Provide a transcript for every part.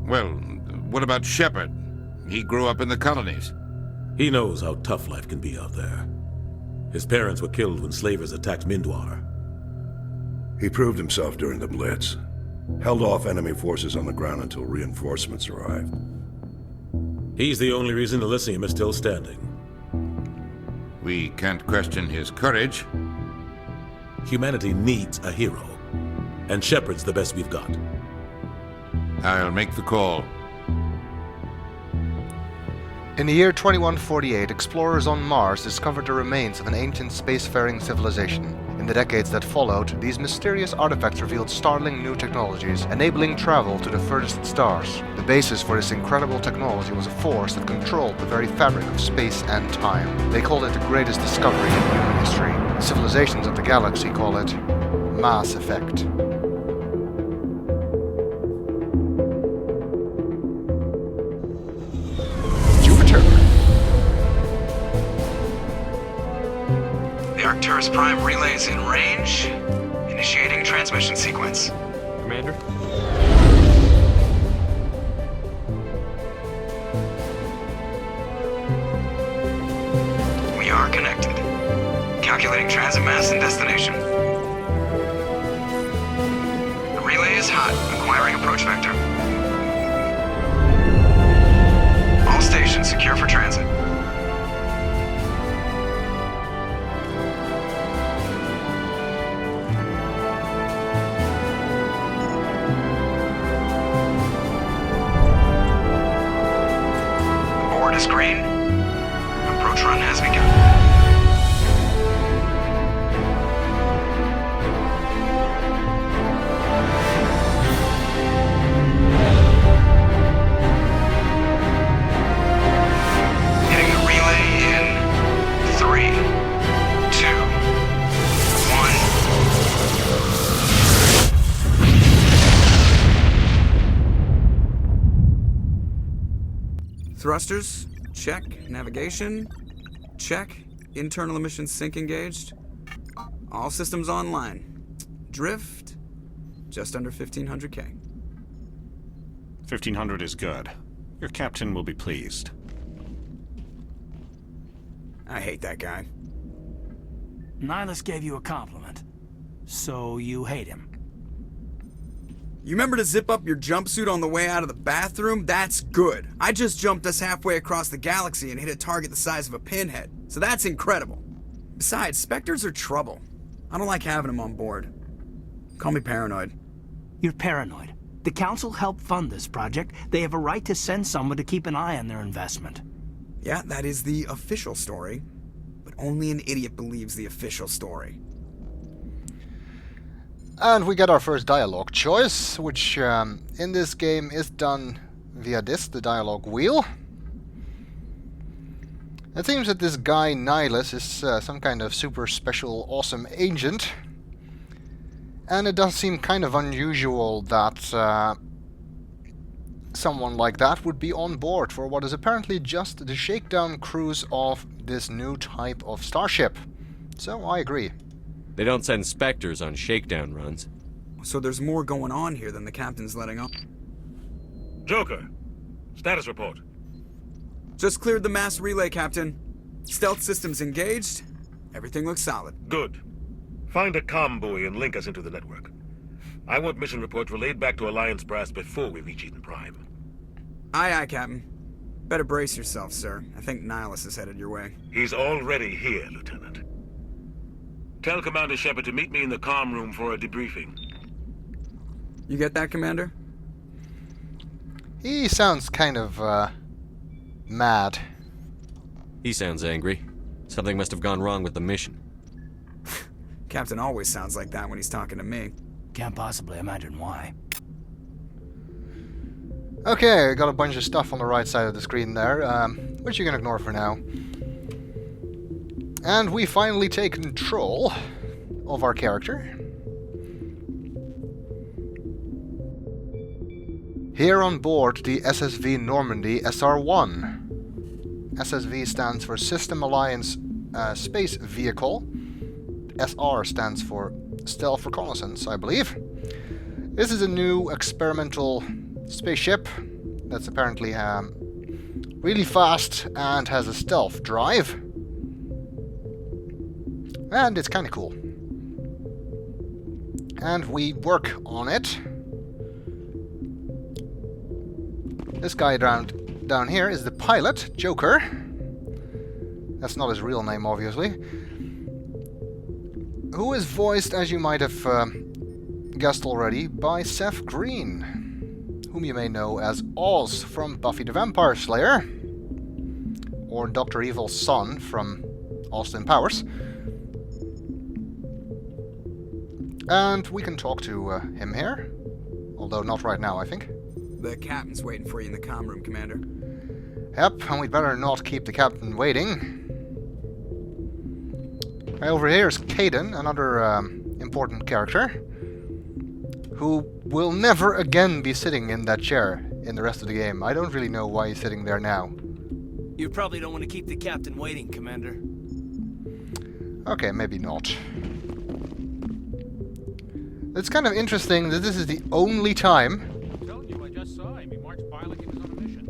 Well, what about Shepard? He grew up in the colonies. He knows how tough life can be out there. His parents were killed when slavers attacked Mindwar. He proved himself during the Blitz. Held off enemy forces on the ground until reinforcements arrived. He's the only reason Elysium is still standing. We can't question his courage. Humanity needs a hero, and Shepard's the best we've got. I'll make the call. In the year 2148, explorers on Mars discovered the remains of an ancient spacefaring civilization. In the decades that followed, these mysterious artifacts revealed startling new technologies, enabling travel to the furthest stars. The basis for this incredible technology was a force that controlled the very fabric of space and time. They called it the greatest discovery in human history. Civilizations of the galaxy call it Mass Effect. Arcturus Prime relays in range. Initiating transmission sequence. Commander? We are connected. Calculating transit mass and destination. The relay is hot. Acquiring approach vector. All stations secure for transit. Green. Approach run has begun. Hitting the relay in 3, 2, 1. Thrusters. Check. Navigation. Check. Internal emissions sync engaged. All systems online. Drift. Just under 1500K. 1500 is good. Your captain will be pleased. I hate that guy. Nihilus gave you a compliment. So you hate him. You remember to zip up your jumpsuit on the way out of the bathroom? That's good. I just jumped us halfway across the galaxy and hit a target the size of a pinhead. So that's incredible. Besides, Spectres are trouble. I don't like having them on board. Call me paranoid. You're paranoid. The Council helped fund this project. They have a right to send someone to keep an eye on their investment. Yeah, that is the official story. But only an idiot believes the official story. And we get our first dialogue choice, which in this game is done via the dialogue wheel. It seems that this guy Nihilus is some kind of super special awesome agent. And it does seem kind of unusual that someone like that would be on board for what is apparently just the shakedown cruise of this new type of starship. So I agree. They don't send Spectres on shakedown runs. So there's more going on here than the captain's letting on. Joker, status report. Just cleared the mass relay, Captain. Stealth systems engaged. Everything looks solid. Good. Find a comm buoy and link us into the network. I want mission reports relayed back to Alliance Brass before we reach Eden Prime. Aye, aye, Captain. Better brace yourself, sir. I think Nihilus is headed your way. He's already here, Lieutenant. Tell Commander Shepard to meet me in the comm room for a debriefing. You get that, Commander? He sounds kind of, mad. He sounds angry. Something must have gone wrong with the mission. Captain always sounds like that when he's talking to me. Can't possibly imagine why. Okay, got a bunch of stuff on the right side of the screen there, which you can ignore for now. And we finally take control of our character. Here on board the SSV Normandy SR-1. SSV stands for System Alliance Space Vehicle. SR stands for Stealth Reconnaissance, I believe. This is a new experimental spaceship that's apparently really fast and has a stealth drive. And it's kind of cool. And we work on it. This guy down here is the pilot, Joker. That's not his real name, obviously. Who is voiced, as you might have guessed already, by Seth Green, whom you may know as Oz from Buffy the Vampire Slayer, or Dr. Evil's son from Austin Powers. And we can talk to him here, although not right now, I think. The captain's waiting for you in the comm room, Commander. Yep, and we'd better not keep the captain waiting. Over here is Caden, another important character, who will never again be sitting in that chair in the rest of the game. I don't really know why he's sitting there now. You probably don't want to keep the captain waiting, Commander. Okay, maybe not. It's kind of interesting that this is the only time... I'm telling you, I just saw him. He marched by like he was on a mission.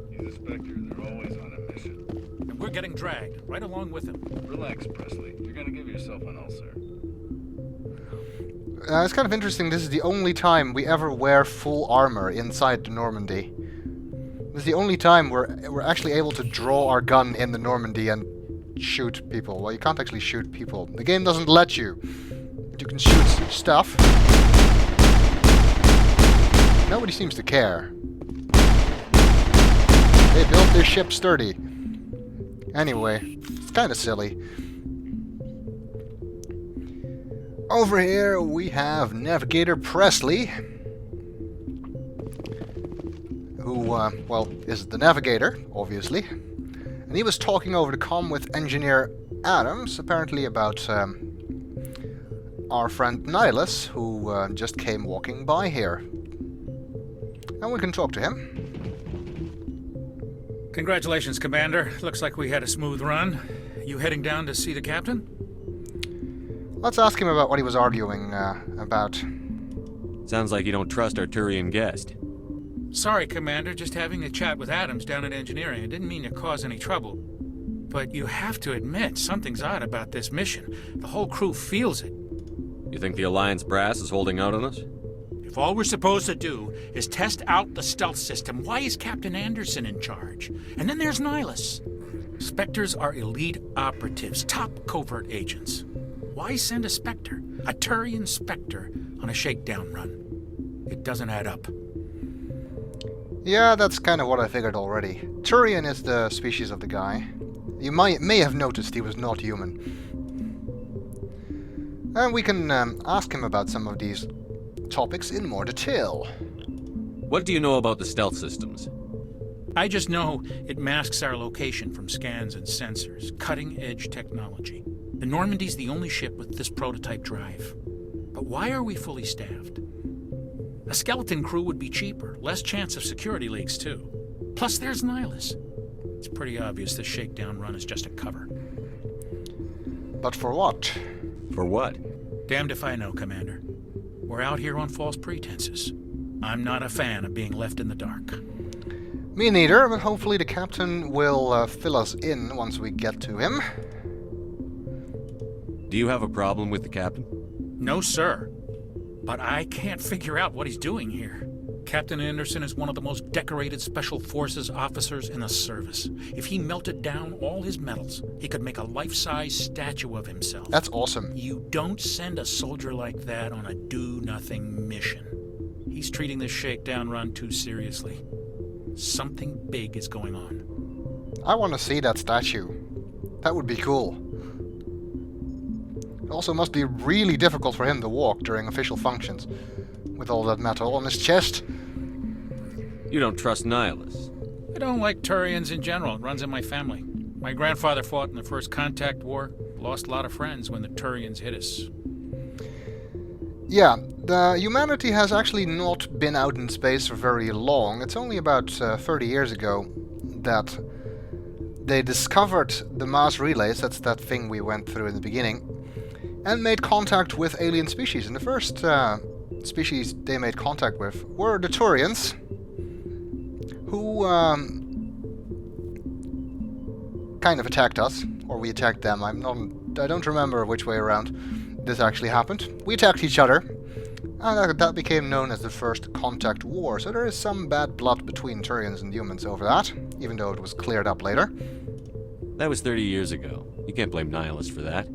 He's a Spectre. They're always on a mission. And we're getting dragged, right along with him. Relax, Presley. You're gonna give yourself an ulcer. It's kind of interesting, this is the only time we ever wear full armor inside the Normandy. This is the only time we're actually able to draw our gun in the Normandy and shoot people. Well, you can't actually shoot people. The game doesn't let you. You can shoot stuff. Nobody seems to care. They built their ship sturdy. Anyway, it's kind of silly. Over here we have Navigator Presley, who, well, is the navigator, obviously. And he was talking over the comm with Engineer Adams, apparently about our friend Nihilus, who just came walking by here. And we can talk to him. Congratulations, Commander. Looks like we had a smooth run. You heading down to see the captain? Let's ask him about what he was arguing about. Sounds like you don't trust our Turian guest. Sorry, Commander. Just having a chat with Adams down at engineering. I didn't mean to cause any trouble. But you have to admit, something's odd about this mission. The whole crew feels it. You think the Alliance brass is holding out on us? If all we're supposed to do is test out the stealth system, why is Captain Anderson in charge? And then there's Nihilus. Spectres are elite operatives, top covert agents. Why send a Spectre, a Turian Spectre, on a shakedown run? It doesn't add up. Yeah, that's kind of what I figured already. Turian is the species of the guy. You may have noticed he was not human. And we can ask him about some of these topics in more detail. What do you know about the stealth systems? I just know it masks our location from scans and sensors. Cutting-edge technology. The Normandy's the only ship with this prototype drive. But why are we fully staffed? A skeleton crew would be cheaper, less chance of security leaks too. Plus there's Nihilus. It's pretty obvious this shakedown run is just a cover. But for what? For what? Damned if I know, Commander. We're out here on false pretenses. I'm not a fan of being left in the dark. Me neither, but hopefully the captain will fill us in once we get to him. Do you have a problem with the captain? No, sir. But I can't figure out what he's doing here. Captain Anderson is one of the most decorated Special Forces officers in the service. If he melted down all his medals, he could make a life-size statue of himself. That's awesome. You don't send a soldier like that on a do-nothing mission. He's treating this shakedown run too seriously. Something big is going on. I want to see that statue. That would be cool. It also must be really difficult for him to walk during official functions, with all that metal on his chest. You don't trust Nihilus? I don't like Turians in general. It runs in my family. My grandfather fought in the First Contact War. Lost a lot of friends when the Turians hit us. Yeah, the humanity has actually not been out in space for very long. It's only about 30 years ago that they discovered the mass relays, that's that thing we went through in the beginning, and made contact with alien species. And the first species they made contact with were the Turians, who kind of attacked us, or we attacked them. I don't remember which way around this actually happened. We attacked each other, and that became known as the First Contact War, so there is some bad blood between Turians and humans over that, even though it was cleared up later. That was 30 years ago. You can't blame Nihilists for that.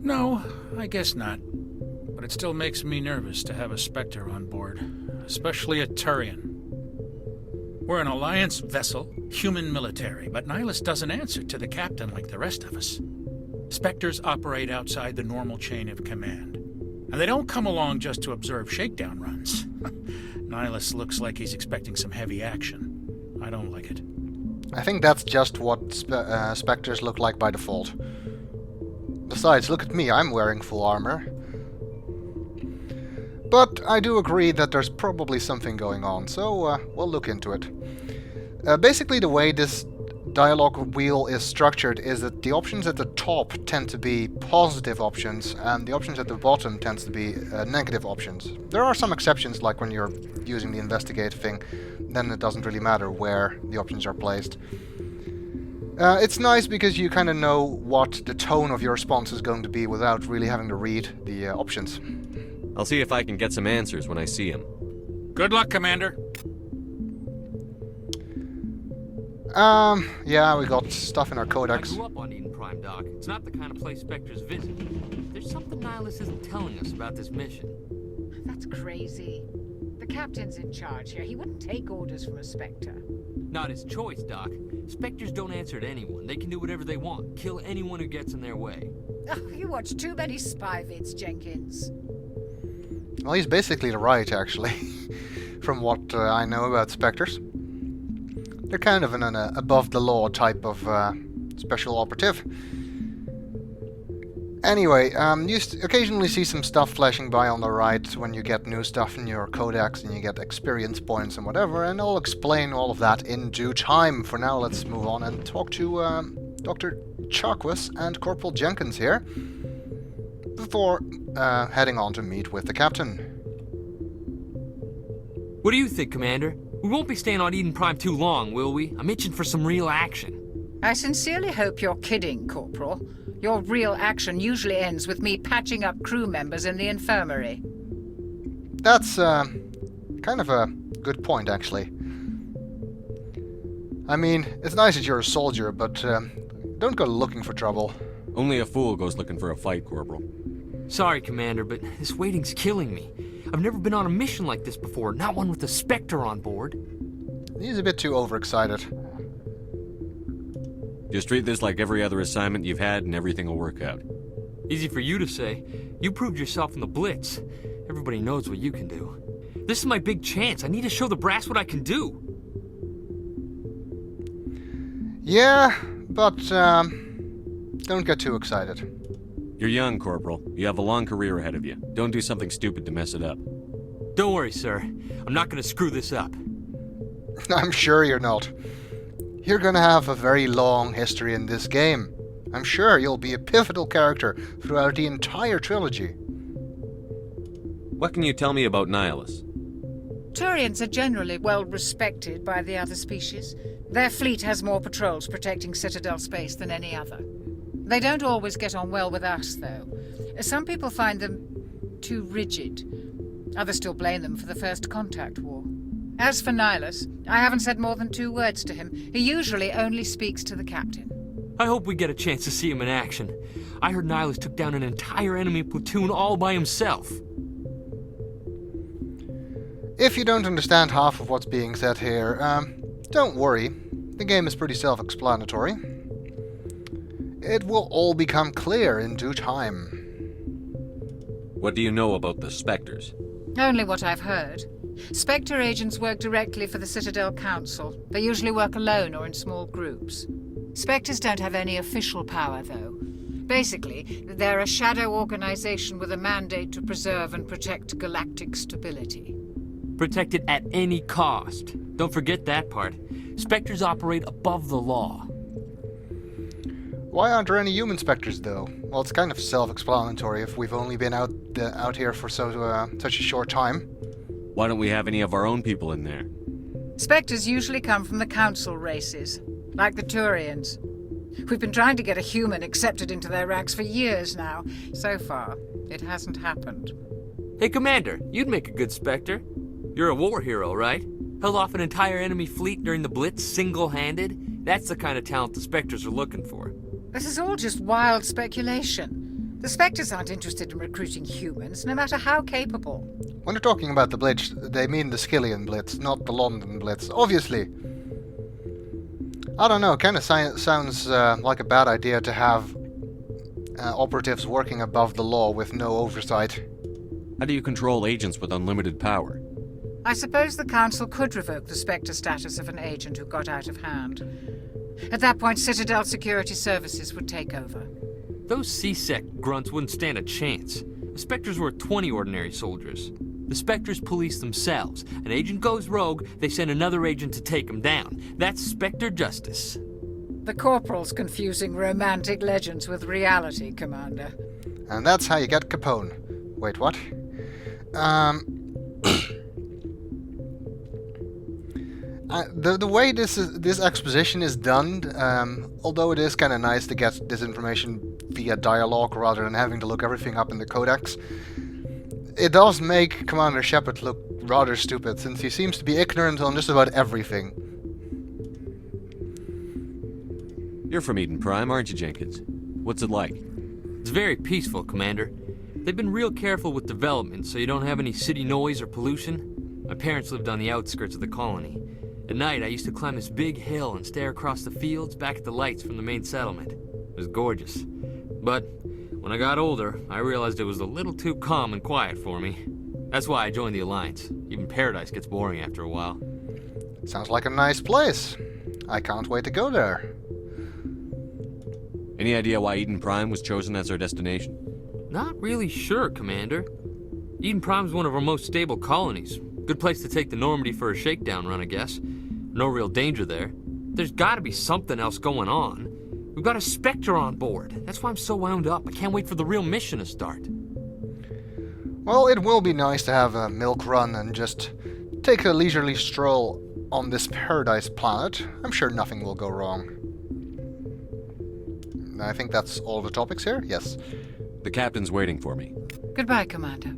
No, I guess not. But it still makes me nervous to have a Spectre on board, especially a Turian. We're an Alliance vessel, human military, but Nihilus doesn't answer to the captain like the rest of us. Spectres operate outside the normal chain of command. And they don't come along just to observe shakedown runs. Nihilus looks like he's expecting some heavy action. I don't like it. I think that's just what Spectres look like by default. Besides, look at me, I'm wearing full armor. But I do agree that there's probably something going on, so we'll look into it. Basically, the way this dialogue wheel is structured is that the options at the top tend to be positive options, and the options at the bottom tends to be negative options. There are some exceptions, like when you're using the investigate thing, then it doesn't really matter where the options are placed. It's nice because you kind of know what the tone of your response is going to be without really having to read the options. I'll see if I can get some answers when I see him. Good luck, Commander. Yeah, we got stuff in our codex. I grew up on Eden Prime, Doc. It's not the kind of place Spectres visit. There's something Nihilus isn't telling us about this mission. That's crazy. The captain's in charge here. He wouldn't take orders from a Spectre. Not his choice, Doc. Spectres don't answer to anyone. They can do whatever they want. Kill anyone who gets in their way. Oh, you watch too many spy vids, Jenkins. Well, he's basically right, actually, from what I know about Spectres. They're kind of an above-the-law type of special operative. Anyway, you occasionally see some stuff flashing by on the right when you get new stuff in your codex and you get experience points and whatever, and I'll explain all of that in due time. For now, let's move on and talk to Dr. Chakwas and Corporal Jenkins here, before heading on to meet with the captain. What do you think, Commander? We won't be staying on Eden Prime too long, will we? I'm itching for some real action. I sincerely hope you're kidding, Corporal. Your real action usually ends with me patching up crew members in the infirmary. That's kind of a good point, actually. I mean, it's nice that you're a soldier, but don't go looking for trouble. Only a fool goes looking for a fight, Corporal. Sorry, Commander, but this waiting's killing me. I've never been on a mission like this before, not one with a Spectre on board. He's a bit too overexcited. Just treat this like every other assignment you've had and everything will work out. Easy for you to say. You proved yourself in the Blitz. Everybody knows what you can do. This is my big chance. I need to show the brass what I can do. Yeah, but don't get too excited. You're young, Corporal. You have a long career ahead of you. Don't do something stupid to mess it up. Don't worry, sir. I'm not going to screw this up. I'm sure you're not. You're gonna have a very long history in this game. I'm sure you'll be a pivotal character throughout the entire trilogy. What can you tell me about Nihilus? Turians are generally well respected by the other species. Their fleet has more patrols protecting Citadel space than any other. They don't always get on well with us, though. Some people find them too rigid. Others still blame them for the First Contact War. As for Nihilus, I haven't said more than 2 words to him. He usually only speaks to the captain. I hope we get a chance to see him in action. I heard Nihilus took down an entire enemy platoon all by himself. If you don't understand half of what's being said here, don't worry. The game is pretty self-explanatory. It will all become clear in due time. What do you know about the Spectres? Only what I've heard. Spectre agents work directly for the Citadel Council. They usually work alone or in small groups. Spectres don't have any official power, though. Basically, they're a shadow organization with a mandate to preserve and protect galactic stability. Protect it at any cost. Don't forget that part. Spectres operate above the law. Why aren't there any human Spectres, though? Well, it's kind of self-explanatory if we've only been out here for such a short time. Why don't we have any of our own people in there? Spectres usually come from the Council races, like the Turians. We've been trying to get a human accepted into their ranks for years now. So far, it hasn't happened. Hey, Commander, you'd make a good Spectre. You're a war hero, right? Held off an entire enemy fleet during the Blitz single-handed? That's the kind of talent the Spectres are looking for. This is all just wild speculation. The Spectres aren't interested in recruiting humans, no matter how capable. When they're talking about the Blitz, they mean the Skillian Blitz, not the London Blitz, obviously. I don't know, kind of sounds like a bad idea to have operatives working above the law with no oversight. How do you control agents with unlimited power? I suppose the Council could revoke the Spectre status of an agent who got out of hand. At that point, Citadel Security Services would take over. Those C-Sec grunts wouldn't stand a chance. The Spectres were 20 ordinary soldiers. The Spectres police themselves. An agent goes rogue, they send another agent to take him down. That's Spectre justice. The Corporal's confusing romantic legends with reality, Commander. And that's how you get Capone. Wait, what? The way this exposition is done, although it is kind of nice to get this information via dialogue rather than having to look everything up in the codex, it does make Commander Shepard look rather stupid, since he seems to be ignorant on just about everything. You're from Eden Prime, aren't you, Jenkins? What's it like? It's very peaceful, Commander. They've been real careful with development, so you don't have any city noise or pollution. My parents lived on the outskirts of the colony. At night, I used to climb this big hill and stare across the fields back at the lights from the main settlement. It was gorgeous. But when I got older, I realized it was a little too calm and quiet for me. That's why I joined the Alliance. Even Paradise gets boring after a while. Sounds like a nice place. I can't wait to go there. Any idea why Eden Prime was chosen as our destination? Not really sure, Commander. Eden Prime's one of our most stable colonies. Good place to take the Normandy for a shakedown run, I guess. No real danger there. There's gotta be something else going on. We've got a Spectre on board. That's why I'm so wound up. I can't wait for the real mission to start. Well, it will be nice to have a milk run and just take a leisurely stroll on this paradise planet. I'm sure nothing will go wrong. I think that's all the topics here? Yes. The captain's waiting for me. Goodbye, Commander.